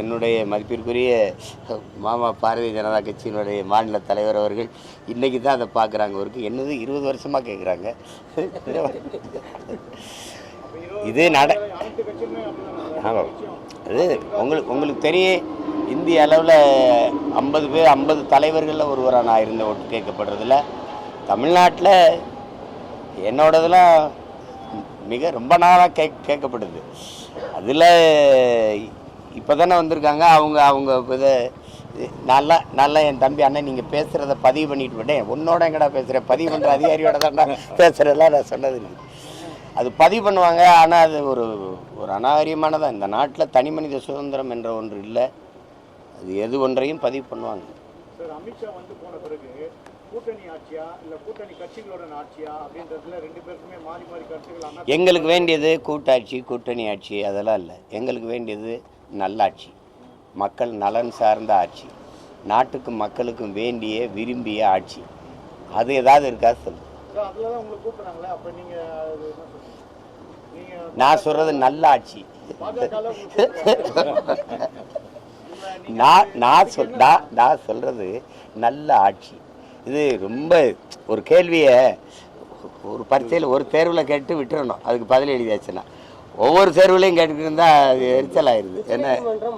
என்னுடைய மதிப்பிற்குரிய மாமா பாரதிய ஜனதா கட்சியினுடைய மாநில தலைவர் அவர்கள் இன்றைக்கி தான் அதை பார்க்குறாங்க. அவருக்கு என்னது 20 வருஷமாக கேட்குறாங்க. இது ஆமாம், அது உங்களுக்கு தெரியும். இந்திய அளவில் 50 தலைவர்களில் ஒருவராக நான் இருந்த ஓட்டு கேட்கப்படுறதில்ல. தமிழ்நாட்டில் என்னோடதெல்லாம் ரொம்ப நாளாக கேட்கப்படுது. அதில் இப்போ தானே வந்திருக்காங்க அவங்க இதை நல்லா என் தம்பி அண்ணன் நீங்கள் பேசுகிறத பதிவு பண்ணிட்டு விட்டேன். உன்னோட எங்கடா பேசுகிறேன், பதிவு பண்ணுற அதிகாரியோட தான்டா பேசுகிறதெல்லாம் நான் சொன்னது இல்லை. அது பதிவு பண்ணுவாங்க. ஆனால் அது ஒரு அநாகரியமானதான். இந்த நாட்டில் தனி மனித சுதந்திரம் என்ற ஒன்று இல்லை. அது எது ஒன்றையும் பதிவு பண்ணுவாங்க. சார், அமித்ஷா வந்து போன பிறகு கூட்டணி ஆட்சியா இல்லை கூட்டணி கட்சிகளோட ஆட்சியா அப்படின்றதுல 2 பேருக்குமே மாறி மாறி கருத்துக்கள். எங்களுக்கு வேண்டியது கூட்டாட்சி, கூட்டணி ஆட்சி அதெல்லாம் இல்லை. எங்களுக்கு வேண்டியது நல்லாட்சி, மக்கள் நலன் சார்ந்த ஆட்சி, நாட்டுக்கும் மக்களுக்கும் வேண்டிய விரும்பிய ஆட்சி. அது ஏதாவது இருக்கா சொல்லு. நான் சொல்றது நல்ல ஆட்சி. நான் சொல்றது நல்ல ஆட்சி. இது ரொம்ப ஒரு கேள்வியை ஒரு பரீட்சையில் ஒரு தேர்வில் கேட்டு விட்டுறணும். அதுக்கு பதில் எழுதியாச்சுன்னா ஒவ்வொரு தேர்வுலையும் கேட்டுக்கிட்டு இருந்தால் அது எரிச்சல் ஆயிடுது. என்ன